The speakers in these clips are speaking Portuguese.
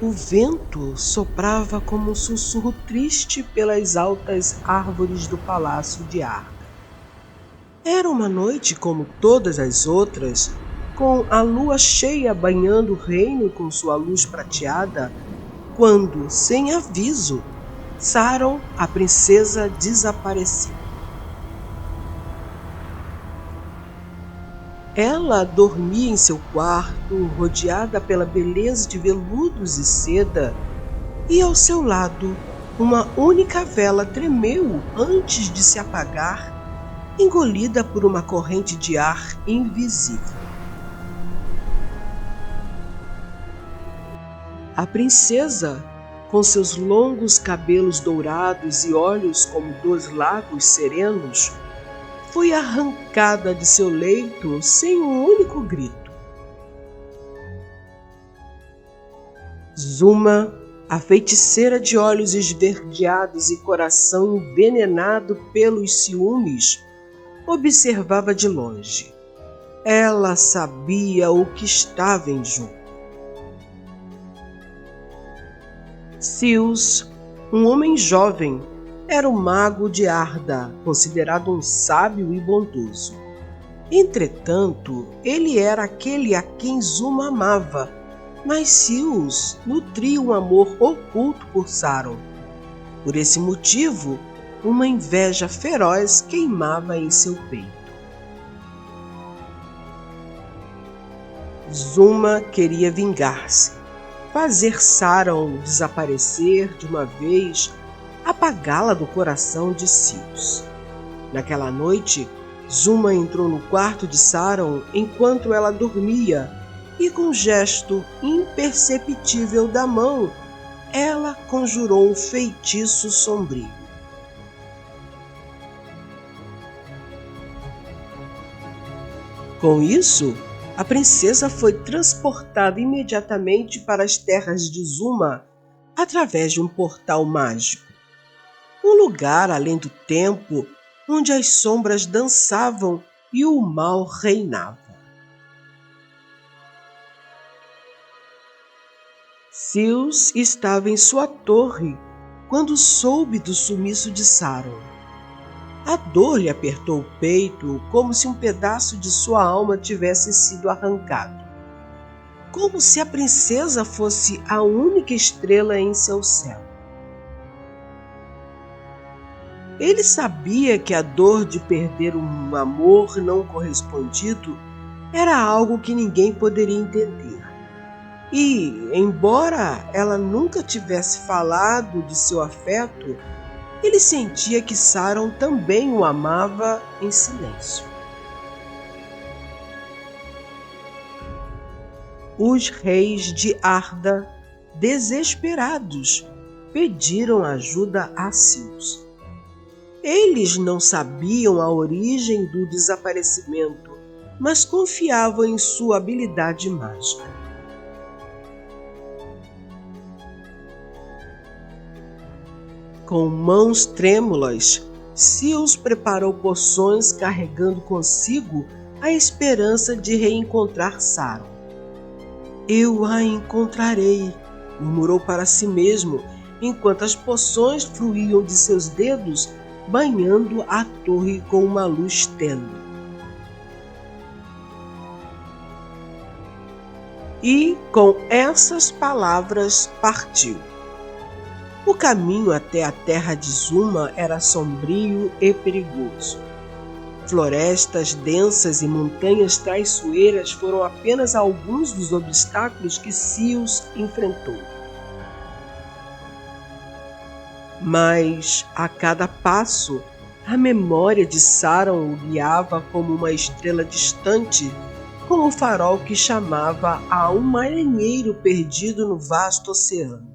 O vento soprava como um sussurro triste pelas altas árvores do palácio de Arda. Era uma noite como todas as outras, com a lua cheia banhando o reino com sua luz prateada, quando, sem aviso, Saron, a princesa, desapareceu. Ela dormia em seu quarto, rodeada pela beleza de veludos e seda, e ao seu lado uma única vela tremeu antes de se apagar, engolida por uma corrente de ar invisível. A princesa, com seus longos cabelos dourados e olhos como 2 lagos serenos, foi arrancada de seu leito sem um único grito. Zuma, a feiticeira de olhos esverdeados e coração envenenado pelos ciúmes, observava de longe. Ela sabia o que estava em jogo. Sius, um homem jovem, era o mago de Arda, considerado um sábio e bondoso. Entretanto, ele era aquele a quem Zuma amava, mas Sius nutria um amor oculto por Saron. Por esse motivo, uma inveja feroz queimava em seu peito. Zuma queria vingar-se, fazer Saron desaparecer de uma vez, apagá-la do coração de Sius. Naquela noite, Zuma entrou no quarto de Saron enquanto ela dormia e, com um gesto imperceptível da mão, ela conjurou um feitiço sombrio. Com isso, a princesa foi transportada imediatamente para as terras de Zuma através de um portal mágico. Um lugar além do tempo, onde as sombras dançavam e o mal reinava. Sius estava em sua torre quando soube do sumiço de Saron. A dor lhe apertou o peito como se um pedaço de sua alma tivesse sido arrancado. Como se a princesa fosse a única estrela em seu céu. Ele sabia que a dor de perder um amor não correspondido era algo que ninguém poderia entender. E, embora ela nunca tivesse falado de seu afeto, ele sentia que Saron também o amava em silêncio. Os reis de Arda, desesperados, pediram ajuda a Sius. Eles não sabiam a origem do desaparecimento, mas confiavam em sua habilidade mágica. Com mãos trêmulas, Sius preparou poções carregando consigo a esperança de reencontrar Saron. Eu a encontrarei, murmurou para si mesmo, enquanto as poções fluíam de seus dedos, banhando a torre com uma luz tênue. E, com essas palavras, partiu. O caminho até a terra de Zuma era sombrio e perigoso. Florestas densas e montanhas traiçoeiras foram apenas alguns dos obstáculos que Sius enfrentou. Mas, a cada passo, a memória de Saron o guiava como uma estrela distante, como o farol que chamava a um marinheiro perdido no vasto oceano.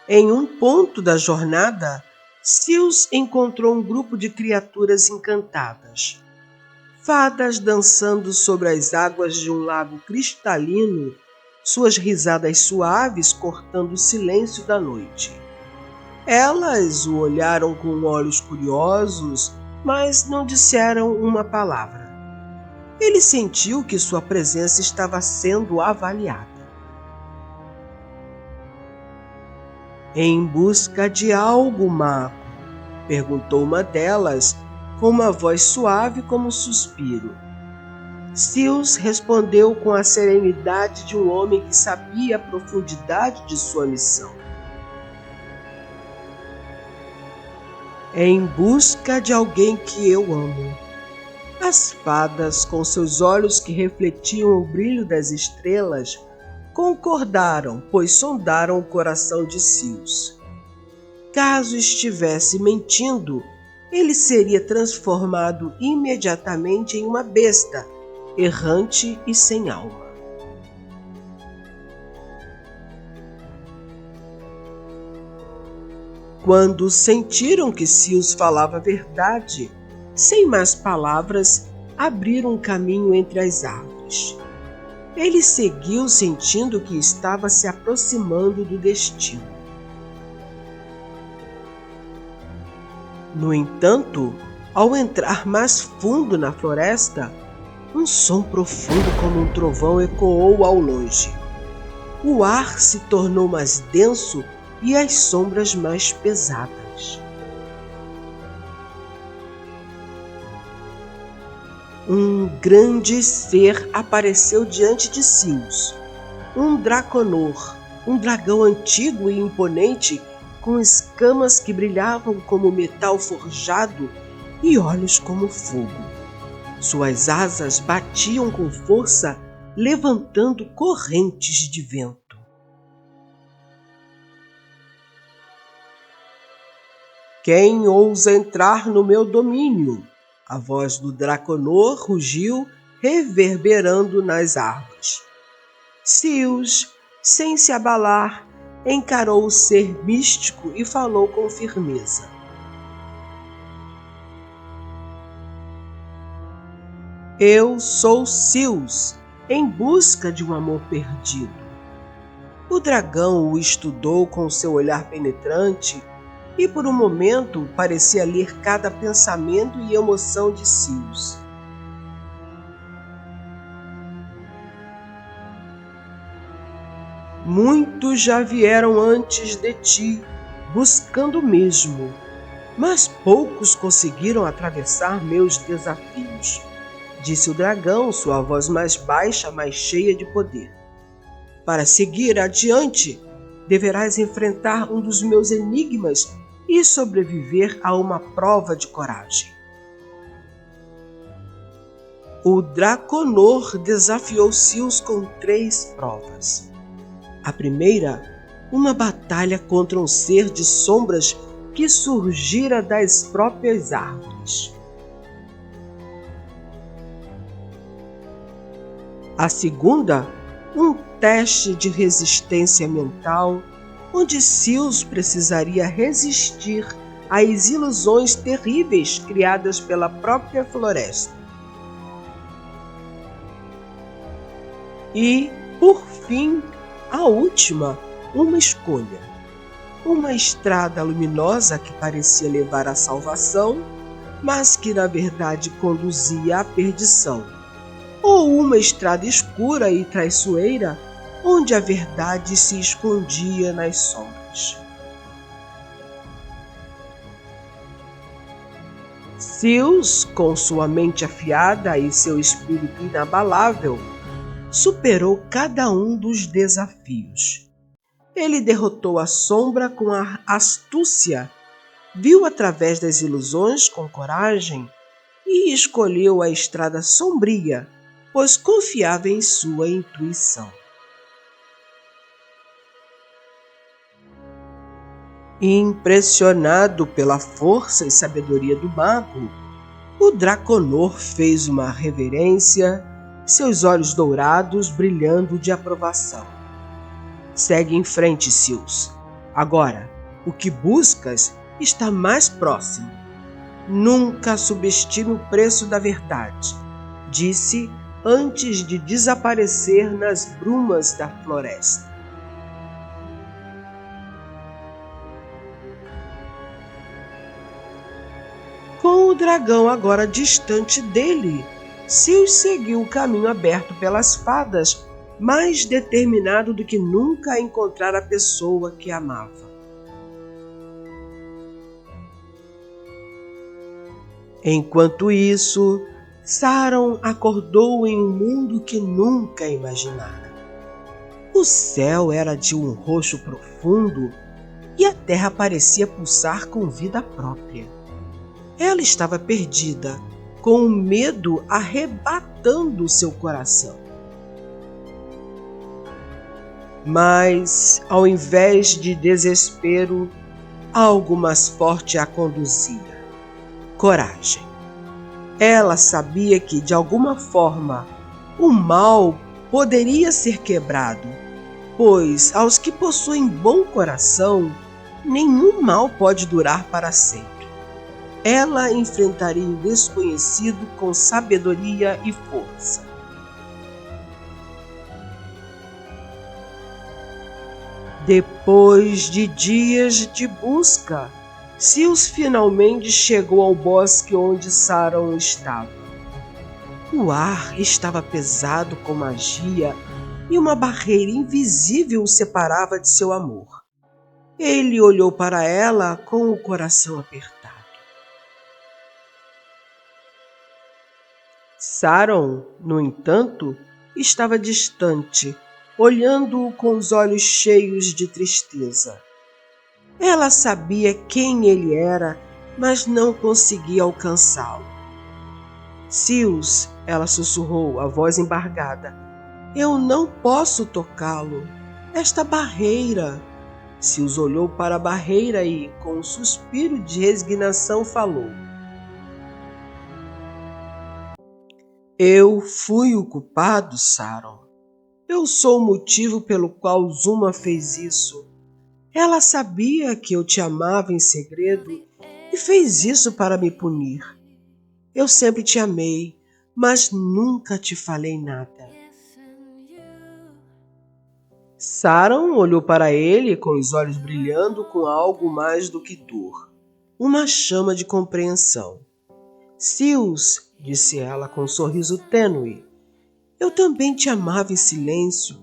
Em um ponto da jornada, Sius encontrou um grupo de criaturas encantadas. Fadas dançando sobre as águas de um lago cristalino, suas risadas suaves cortando o silêncio da noite. Elas o olharam com olhos curiosos, mas não disseram uma palavra. Ele sentiu que sua presença estava sendo avaliada. Em busca de algo, mago? Perguntou uma delas, com uma voz suave como um suspiro. Sirius respondeu com a serenidade de um homem que sabia a profundidade de sua missão. Em busca de alguém que eu amo. As fadas, com seus olhos que refletiam o brilho das estrelas, concordaram, pois sondaram o coração de Sirius. Caso estivesse mentindo, ele seria transformado imediatamente em uma besta, errante e sem alma. Quando sentiram que Sirius falava a verdade, sem mais palavras, abriram um caminho entre as árvores. Ele seguiu sentindo que estava se aproximando do destino. No entanto, ao entrar mais fundo na floresta, um som profundo como um trovão ecoou ao longe. O ar se tornou mais denso e as sombras mais pesadas. Um grande ser apareceu diante de Sirius. Um Draconor, um dragão antigo e imponente, com escamas que brilhavam como metal forjado e olhos como fogo. Suas asas batiam com força, levantando correntes de vento. Quem ousa entrar no meu domínio? A voz do Draconor rugiu, reverberando nas árvores. Sirius, sem se abalar, encarou o ser místico e falou com firmeza. Eu sou Sirius, em busca de um amor perdido. O dragão o estudou com seu olhar penetrante e por um momento parecia ler cada pensamento e emoção de Sirius. Muitos já vieram antes de ti, buscando o mesmo, mas poucos conseguiram atravessar meus desafios, disse o dragão, sua voz mais baixa, mas cheia de poder. Para seguir adiante, deverás enfrentar um dos meus enigmas e sobreviver a uma prova de coragem. O Draconor desafiou Sirius com 3 provas. A primeira, uma batalha contra um ser de sombras que surgira das próprias árvores. A segunda, um teste de resistência mental, onde Sirius precisaria resistir às ilusões terríveis criadas pela própria floresta. E, por fim, a última, uma escolha. Uma estrada luminosa que parecia levar à salvação, mas que na verdade conduzia à perdição. Ou uma estrada escura e traiçoeira, onde a verdade se escondia nas sombras. Sirius, com sua mente afiada e seu espírito inabalável, superou cada um dos desafios. Ele derrotou a sombra com a astúcia, viu através das ilusões com coragem e escolheu a estrada sombria, pois confiava em sua intuição. Impressionado pela força e sabedoria do mago, o Draconor fez uma reverência, seus olhos dourados brilhando de aprovação. Segue em frente, Sirius. Agora, o que buscas está mais próximo. Nunca subestime o preço da verdade, disse antes de desaparecer nas brumas da floresta. Com o dragão agora distante dele, Sirius seguiu o caminho aberto pelas fadas, mais determinado do que nunca a encontrar a pessoa que amava. Enquanto isso, Saron acordou em um mundo que nunca imaginara. O céu era de um roxo profundo e a terra parecia pulsar com vida própria. Ela estava perdida, com o medo arrebatando seu coração. Mas, ao invés de desespero, algo mais forte a conduzia: coragem. Ela sabia que, de alguma forma, o mal poderia ser quebrado, pois, aos que possuem bom coração, nenhum mal pode durar para sempre. Ela enfrentaria o desconhecido com sabedoria e força. Depois de dias de busca, Sirius finalmente chegou ao bosque onde Saron estava. O ar estava pesado com magia e uma barreira invisível o separava de seu amor. Ele olhou para ela com o coração apertado. Saron, no entanto, estava distante, olhando-o com os olhos cheios de tristeza. Ela sabia quem ele era, mas não conseguia alcançá-lo. Sirius, ela sussurrou, a voz embargada. Eu não posso tocá-lo. Esta barreira. Sirius olhou para a barreira e, com um suspiro de resignação, falou. Eu fui o culpado, Saron. Eu sou o motivo pelo qual Zuma fez isso. Ela sabia que eu te amava em segredo e fez isso para me punir. Eu sempre te amei, mas nunca te falei nada. Saron olhou para ele com os olhos brilhando com algo mais do que dor, uma chama de compreensão. Sirius, disse ela com um sorriso tênue, eu também te amava em silêncio.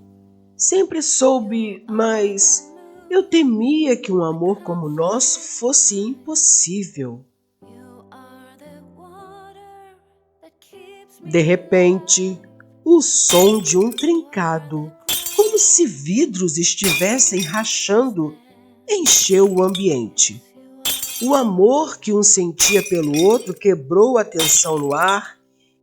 Sempre soube, mas eu temia que um amor como o nosso fosse impossível. De repente, o som de um trincado, como se vidros estivessem rachando, encheu o ambiente. O amor que um sentia pelo outro quebrou a tensão no ar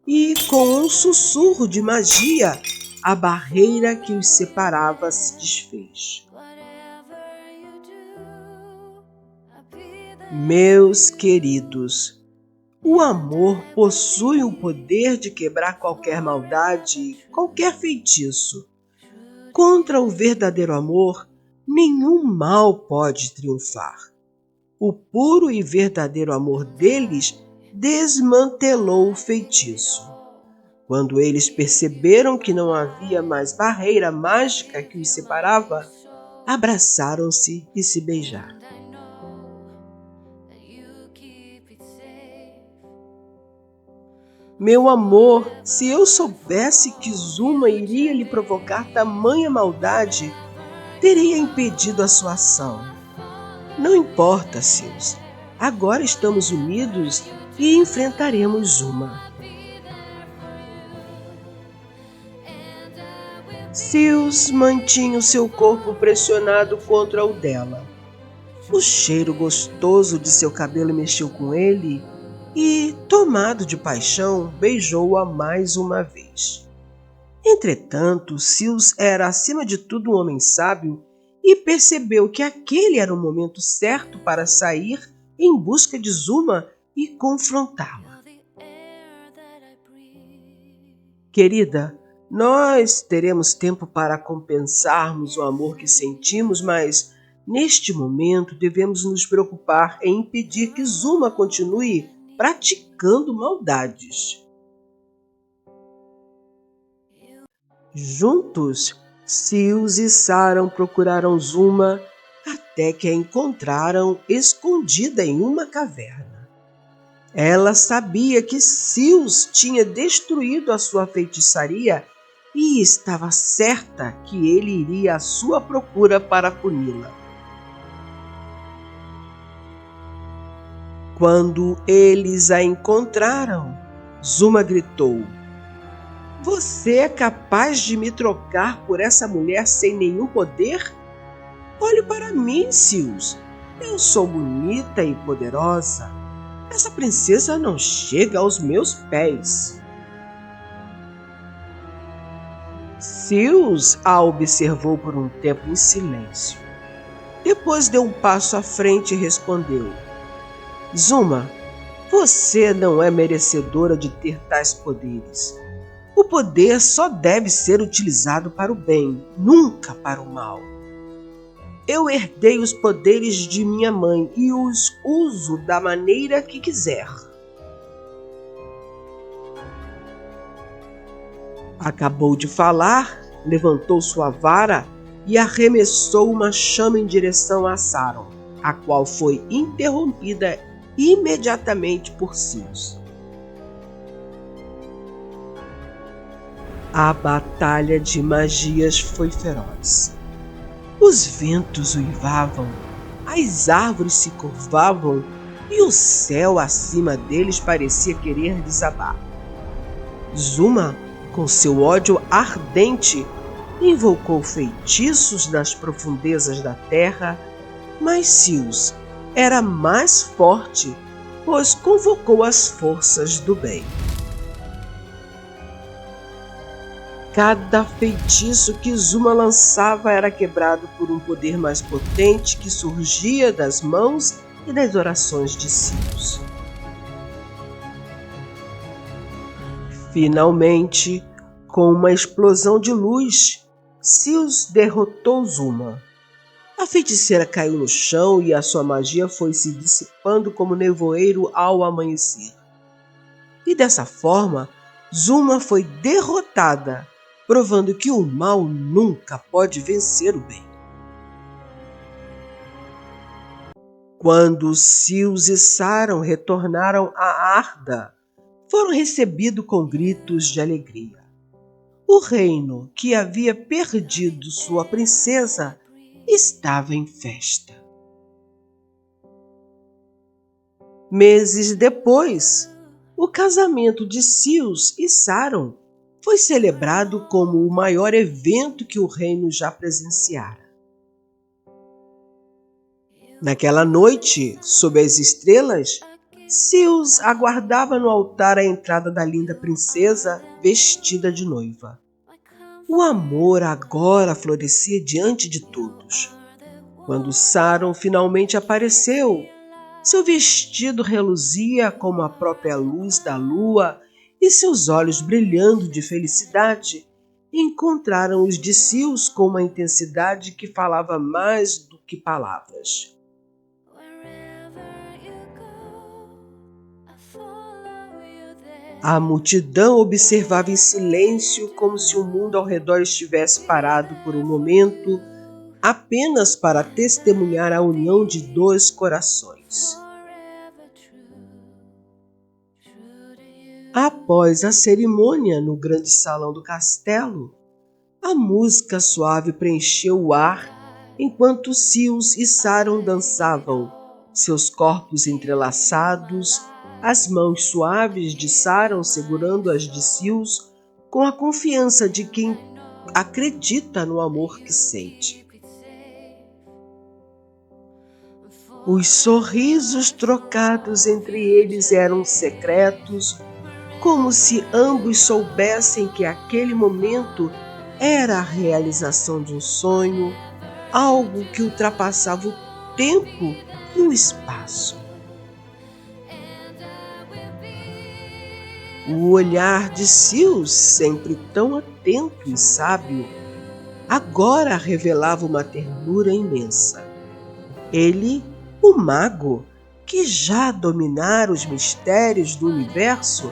e, com um sussurro de magia, a barreira que os separava se desfez. Meus queridos, o amor possui o poder de quebrar qualquer maldade, qualquer feitiço. Contra o verdadeiro amor, nenhum mal pode triunfar. O puro e verdadeiro amor deles desmantelou o feitiço. Quando eles perceberam que não havia mais barreira mágica que os separava, abraçaram-se e se beijaram. Meu amor, se eu soubesse que Zuma iria lhe provocar tamanha maldade, teria impedido a sua ação. Não importa, Sirius. Agora estamos unidos e enfrentaremos Zuma. Sirius mantinha o seu corpo pressionado contra o dela. O cheiro gostoso de seu cabelo mexeu com ele e, tomado de paixão, beijou-a mais uma vez. Entretanto, Sirius era, acima de tudo, um homem sábio e percebeu que aquele era o momento certo para sair em busca de Zuma e confrontá-la. Querida, nós teremos tempo para compensarmos o amor que sentimos, mas neste momento devemos nos preocupar em impedir que Zuma continue praticando maldades. Juntos, Sirius e Saron procuraram Zuma até que a encontraram escondida em uma caverna. Ela sabia que Zeus tinha destruído a sua feitiçaria e estava certa que ele iria à sua procura para puni-la. Quando eles a encontraram, Zuma gritou: "Você é capaz de me trocar por essa mulher sem nenhum poder? Olhe para mim, Zeus. Eu sou bonita e poderosa. Essa princesa não chega aos meus pés." Zeus a observou por um tempo em silêncio. Depois deu um passo à frente e respondeu: "Zuma, você não é merecedora de ter tais poderes. O poder só deve ser utilizado para o bem, nunca para o mal. Eu herdei os poderes de minha mãe e os uso da maneira que quiser." Acabou de falar, levantou sua vara e arremessou uma chama em direção a Saron, a qual foi interrompida imediatamente por Zeus. A batalha de magias foi feroz. Os ventos uivavam, as árvores se curvavam e o céu acima deles parecia querer desabar. Zuma, com seu ódio ardente, invocou feitiços nas profundezas da terra, mas Zeus era mais forte, pois convocou as forças do bem. Cada feitiço que Zuma lançava era quebrado por um poder mais potente que surgia das mãos e das orações de Zeus. Finalmente, com uma explosão de luz, Zeus derrotou Zuma. A feiticeira caiu no chão e a sua magia foi se dissipando como nevoeiro ao amanhecer. E dessa forma, Zuma foi derrotada, provando que o mal nunca pode vencer o bem. Quando Zeus e Saron retornaram a Arda, foram recebidos com gritos de alegria. O reino, que havia perdido sua princesa, estava em festa. Meses depois, o casamento de Zeus e Saron foi celebrado como o maior evento que o reino já presenciara. Naquela noite, sob as estrelas, Zeus aguardava no altar a entrada da linda princesa vestida de noiva. O amor agora florescia diante de todos. Quando Saron finalmente apareceu, seu vestido reluzia como a própria luz da lua e seus olhos brilhando de felicidade encontraram os de Zeus com uma intensidade que falava mais do que palavras. A multidão observava em silêncio, como se o mundo ao redor estivesse parado por um momento, apenas para testemunhar a união de dois corações. Após a cerimônia no grande salão do castelo, a música suave preencheu o ar enquanto Zeus e Saron dançavam, seus corpos entrelaçados, as mãos suaves de Saron segurando as de Zeus, com a confiança de quem acredita no amor que sente. Os sorrisos trocados entre eles eram secretos, como se ambos soubessem que aquele momento era a realização de um sonho, algo que ultrapassava o tempo e o espaço. O olhar de Zeus, sempre tão atento e sábio, agora revelava uma ternura imensa. Ele, o mago, que já dominara os mistérios do universo,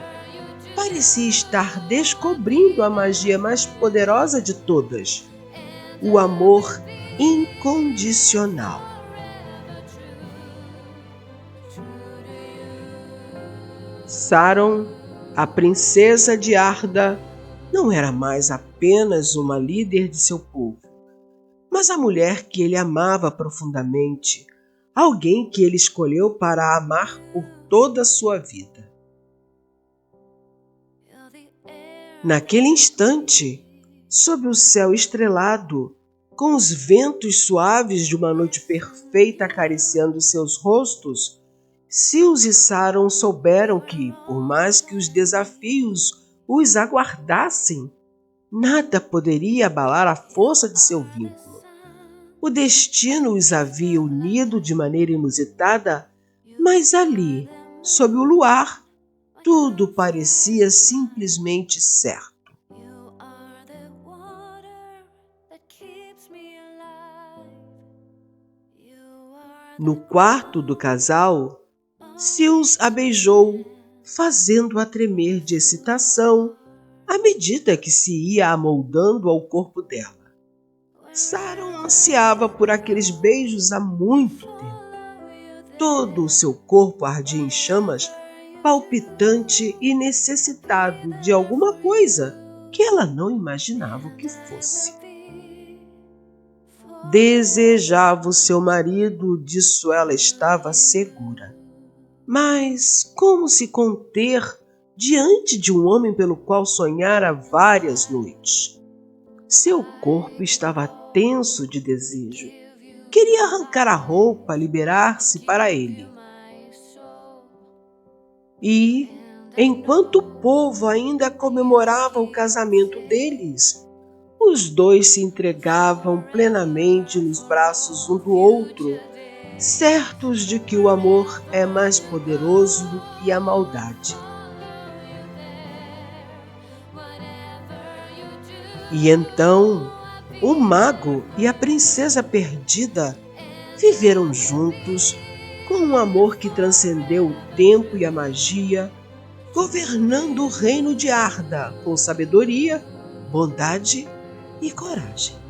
parecia estar descobrindo a magia mais poderosa de todas, o amor incondicional. Saron, a princesa de Arda, não era mais apenas uma líder de seu povo, mas a mulher que ele amava profundamente, alguém que ele escolheu para amar por toda a sua vida. Naquele instante, sob o céu estrelado, com os ventos suaves de uma noite perfeita acariciando seus rostos, Sils e Saron souberam que, por mais que os desafios os aguardassem, nada poderia abalar a força de seu vínculo. O destino os havia unido de maneira inusitada, mas ali, sob o luar, tudo parecia simplesmente certo. No quarto do casal, Sils a beijou, fazendo-a tremer de excitação à medida que se ia amoldando ao corpo dela. Saron ansiava por aqueles beijos há muito tempo. Todo o seu corpo ardia em chamas, palpitante e necessitado de alguma coisa que ela não imaginava o que fosse. Desejava o seu marido, disso ela estava segura. Mas como se conter diante de um homem pelo qual sonhara várias noites? Seu corpo estava tenso de desejo. Queria arrancar a roupa, liberar-se para ele. E, enquanto o povo ainda comemorava o casamento deles, os dois se entregavam plenamente nos braços um do outro, certos de que o amor é mais poderoso do que a maldade. E então, o mago e a princesa perdida viveram juntos com um amor que transcendeu o tempo e a magia, governando o reino de Arda com sabedoria, bondade e coragem.